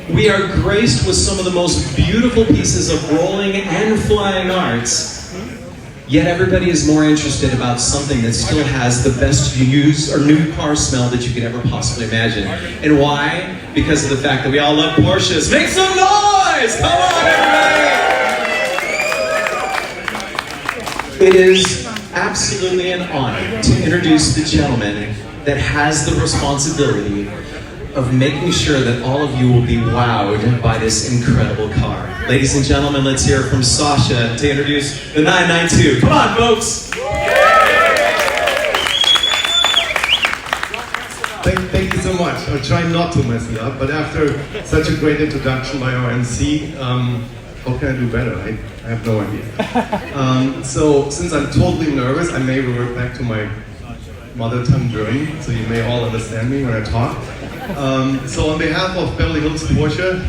We are graced with some of the most beautiful pieces of rolling and flying arts, yet everybody is more interested about something that still has the best used or new car smell that you could ever possibly imagine. And why? Because of the fact that we all love Porsches. Make some noise! Come on, everybody! It is absolutely an honor to introduce the gentleman that has the responsibility of making sure that all of you will be wowed by this incredible car. Ladies and gentlemen, let's hear from Sasha to introduce the 992. Come on, folks! Thank you so much. I'll try not to mess it up, but after such a great introduction by our MC, how can I do better? I have no idea. So, since I'm totally nervous, I may revert back to my mother tongue German, so you may all understand me when I talk. So on behalf of Beverly Hills Porsche,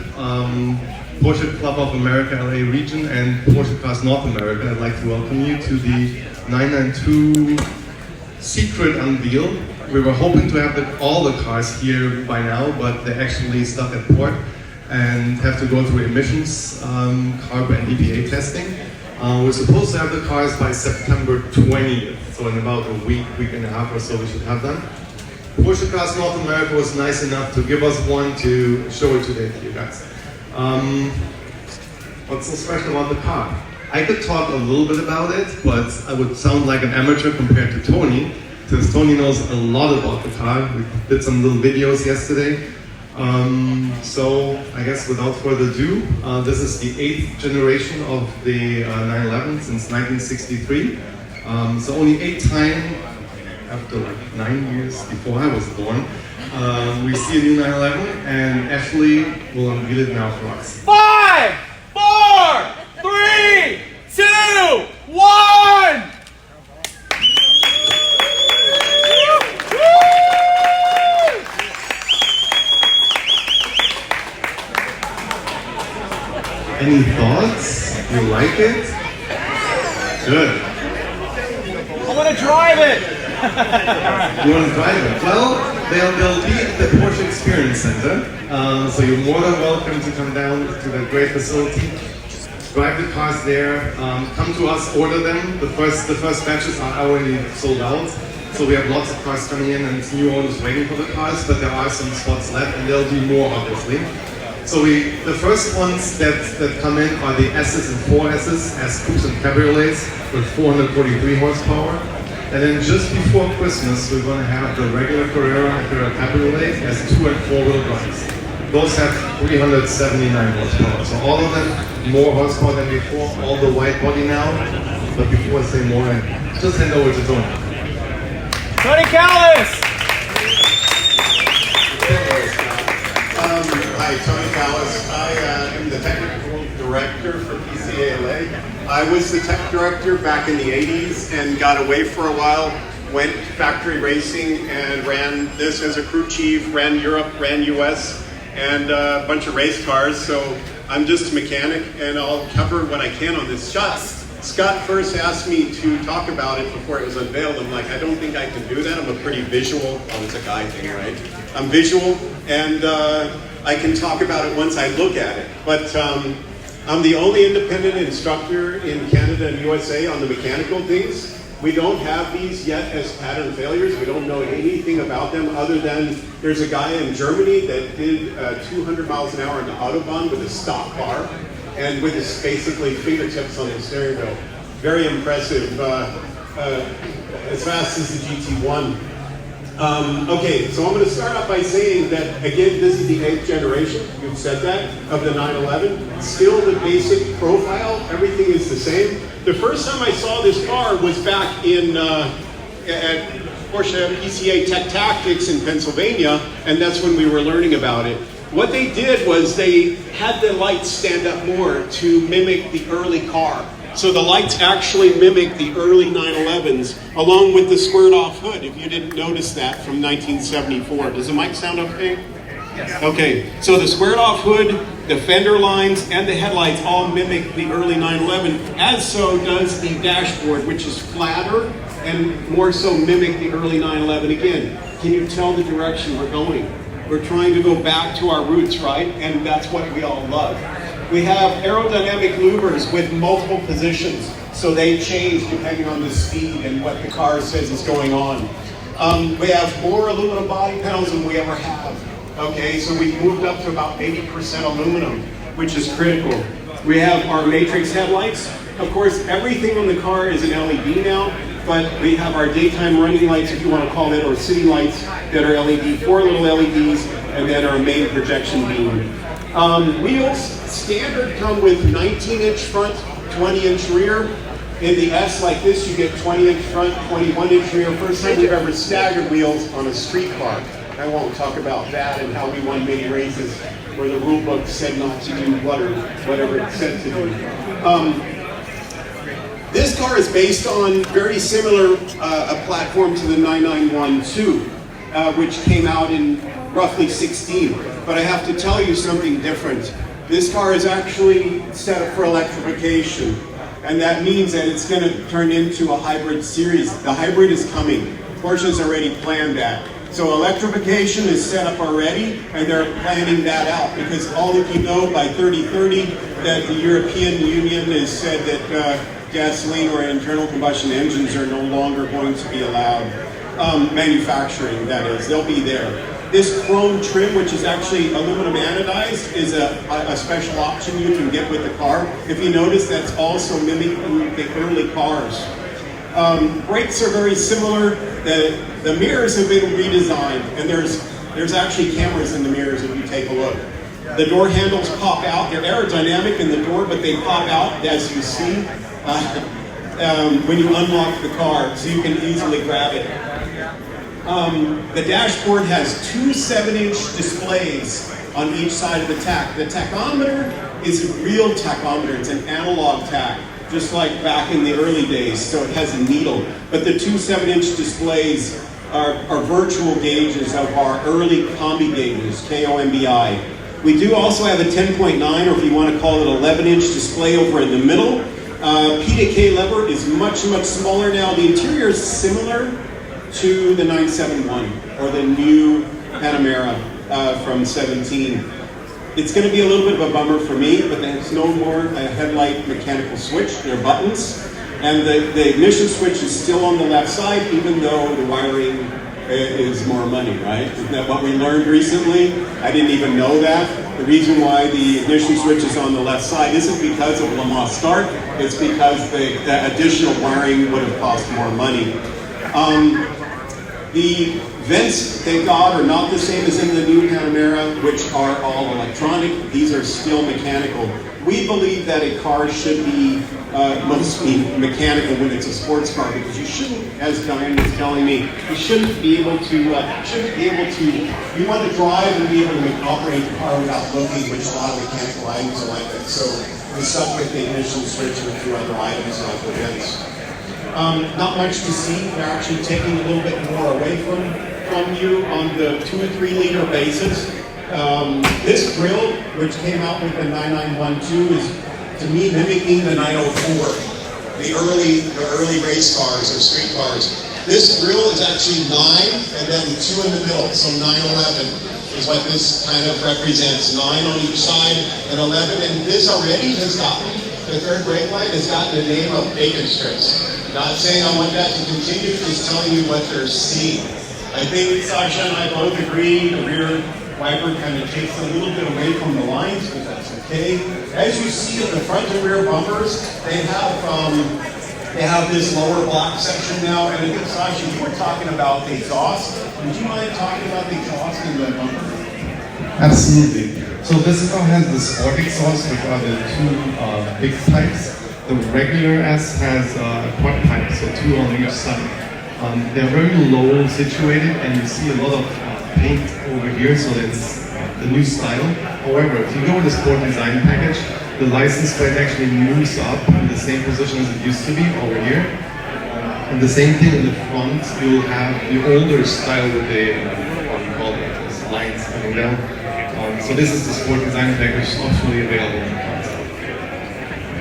Porsche Club of America LA region, and Porsche Cars North America, I'd like to welcome you to the 992 secret unveil. We were hoping to have all the cars here by now, but they're actually stuck at port and have to go through emissions, CARB and EPA testing. We're supposed to have the cars by September 20th, so in about a week and a half or so we should have them. Porsche Cars North America was nice enough to give us one to show it today to you guys. What's so special about the car? I could talk a little bit about it, but I would sound like an amateur compared to Tony, since Tony knows a lot about the car. We did some little videos yesterday. So I guess without further ado, this is the 8th generation of the 911 since 1963. So only 8 times after like 9 years before I was born, we see a new 911, and Ashley will unveil it now for us. 5, 4, 3, 2, 1! Any thoughts? You like it? Good. I want to drive it! You want to drive it? Well, they'll be at the Porsche Experience Center, so you're more than welcome to come down to that great facility, drive the cars there, come to us, order them. The first batches are already sold out, so we have lots of cars coming in and new owners waiting for the cars, but there are some spots left, and there'll be more, obviously. So the first ones that come in are the S's and 4S's, as coupes and cabriolets with 443 horsepower. And then just before Christmas, we're going to have the regular Carrera and Carrera Cabriolet as 2- and 4-wheel drives. Those have 379 horsepower. So all of them more horsepower than before, all the white body now. But before I say more, just hand over to Tony. Tony Callis! Hi, Tony Callis. I am the technical director for PCALA. I was the tech director back in the 80s and got away for a while, went factory racing and ran this as a crew chief, ran Europe, ran US, and a bunch of race cars. So I'm just a mechanic, and I'll cover what I can on this shot. Scott first asked me to talk about it before it was unveiled. I'm like, I don't think I can do that. I'm a pretty visual, it's a guy thing, right? I'm visual, and I can talk about it once I look at it. But I'm the only independent instructor in Canada and USA on the mechanical things. We don't have these yet as pattern failures. We don't know anything about them other than there's a guy in Germany that did 200 miles an hour in the Autobahn with a stock car and with his basically fingertips on the steering wheel. Very impressive, as fast as the GT1. Okay, so I'm going to start off by saying that, again, this is the 8th generation, you've said that, of the 911. Still the basic profile, everything is the same. The first time I saw this car was back in at Porsche PCA Tech Tactics in Pennsylvania, and that's when we were learning about it. What they did was they had the lights stand up more to mimic the early car. So the lights actually mimic the early 911s, along with the squared-off hood, if you didn't notice that, from 1974. Does the mic sound okay? Yes. Okay, so the squared-off hood, the fender lines, and the headlights all mimic the early 911, as so does the dashboard, which is flatter and more so mimic the early 911 again. Can you tell the direction we're going? We're trying to go back to our roots, right? And that's what we all love. We have aerodynamic louvers with multiple positions, so they change depending on the speed and what the car says is going on. We have more aluminum body panels than we ever have. Okay, so we've moved up to about 80% aluminum, which is critical. We have our matrix headlights. Of course, everything on the car is an LED now, but we have our daytime running lights, if you want to call it, or city lights that are LED, 4 little LEDs, and then our main projection beam. Wheels, standard, come with 19-inch front, 20-inch rear. In the S like this, you get 20-inch front, 21-inch rear. First time we've ever staggered wheels on a street car. I won't talk about that and how we won many races where the rule book said not to do whatever it said to do. This car is based on very similar a platform to the 9912, which came out in roughly 16. But I have to tell you something different. This car is actually set up for electrification. And that means that it's going to turn into a hybrid series. The hybrid is coming. Porsche's already planned that. So electrification is set up already, and they're planning that out because all of you know by 2030 that the European Union has said that gasoline or internal combustion engines are no longer going to be allowed. Manufacturing, that is, they'll be there. This chrome trim, which is actually aluminum anodized, is a special option you can get with the car. If you notice, that's also mimicking the early cars. Brakes are very similar. The mirrors have been redesigned, and there's actually cameras in the mirrors if you take a look. The door handles pop out. They're aerodynamic in the door, but they pop out, as you see, when you unlock the car, so you can easily grab it. The dashboard has 2 7-inch displays on each side of the tach. The tachometer is a real tachometer. It's an analog tach, just like back in the early days, so it has a needle. But the 2 7-inch displays are virtual gauges of our early combi gauges, KOMBI. We do also have a 10.9, or if you want to call it 11-inch display over in the middle. P to K lever is much, much smaller now. The interior is similar to the 971 or the new Panamera from 17. It's going to be a little bit of a bummer for me, but there's no more headlight mechanical switch. They're buttons. And the ignition switch is still on the left side, even though the wiring is more money, right? Isn't that what we learned recently? I didn't even know that. The reason why the ignition switch is on the left side isn't because of Le Mans Start, it's because the additional wiring would have cost more money. The vents, thank God, are not the same as in the new Panamera, which are all electronic. These are still mechanical. We believe that a car should be mostly mechanical when it's a sports car, because you shouldn't, as Diane was telling me, you shouldn't be able to, you want to drive and be able to operate the car without looking, which a lot of mechanical items are like that. So we stuck with the ignition switch and a few other items like the vents. Not much to see. They're actually taking a little bit more away from you on the 2 or 3 liter basis. This grille, which came out with the 9912, is to me mimicking the 904, the early race cars or street cars. This grille is actually 9 and then 2 in the middle, so 911 is what this kind of represents. 9 on each side and 11, and this already has gotten, the third brake light has gotten the name of bacon strips. Not saying I want that to continue, just telling you what they're seeing. I think Sasha and I both agree the rear wiper kind of takes a little bit away from the lines, but that's okay. As you see in the front and rear bumpers, they have this lower block section now, and I think Sasha, you were talking about the exhaust. Would you mind talking about the exhaust in the bumper? Absolutely. So this car has the sport exhaust, which are the 2 big pipes. The regular S has a quad pipe, so 2 on each side. They're very low situated, and you see a lot of paint over here, so it's the new style. However, if you go with the sport design package, the license plate actually moves up in the same position as it used to be over here. And the same thing in the front, you'll have the older style with the, what you call it, those lines coming down. So this is the sport design package, optionally available in the car.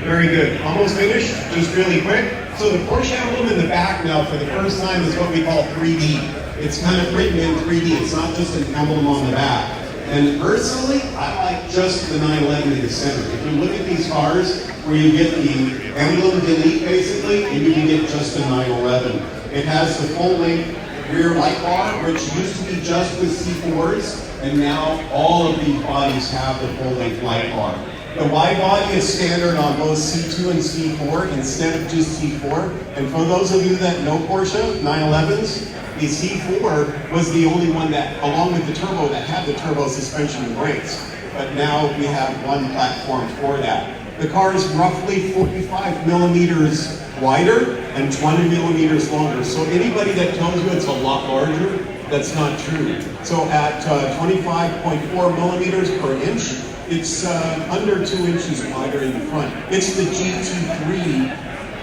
Very good. Almost finished, just really quick. So the Porsche emblem in the back now for the first time is what we call 3D. It's kind of written in 3D. It's not just an emblem on the back. And personally, I like just the 911 in the center. If you look at these cars where you get the emblem delete basically, and you can get just the 911. It has the full-length rear light bar, which used to be just with C4s, and now all of these bodies have the full-length light bar. The wide body is standard on both C2 and C4 instead of just C4. And for those of you that know Porsche 911s, the C4 was the only one that, along with the turbo, that had the turbo suspension and brakes. But now we have one platform for that. The car is roughly 45 millimeters wider and 20 millimeters longer. So anybody that tells you it's a lot larger, that's not true. So at 25.4 millimeters per inch, it's under 2 inches wider in the front. It's the GT3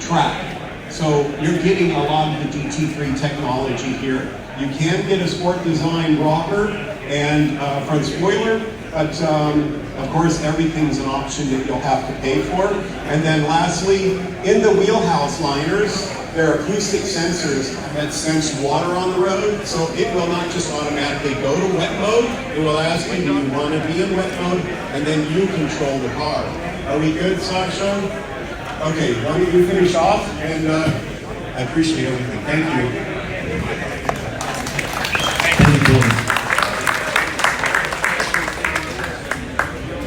track. So you're getting a lot of the GT3 technology here. You can get a sport design rocker and front spoiler, but of course everything's an option that you'll have to pay for. And then lastly, in the wheelhouse liners, there are acoustic sensors that sense water on the road, so it will not just automatically go to wet mode. It will ask you, do you want to be in wet mode? And then you control the car. Are we good, Sasha? Okay, why don't you finish off? And I appreciate everything. Thank you.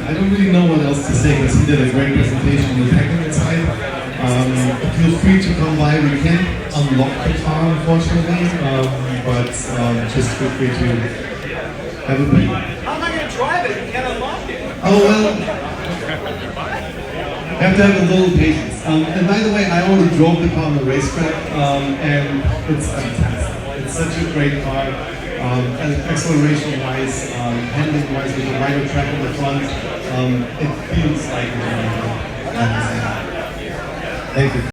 I don't really know what else to say because he did a great presentation on the technical side. Feel free to come by. We can't unlock the car, unfortunately, but just feel free to have a break. How am I going to drive it? You can't unlock it. Oh, well, you have to have a little patience. And by the way, I already drove the car on the racetrack, and it's fantastic. It's such a great car. And acceleration-wise, handling-wise, with the wider track on the front, it feels like a Thank you.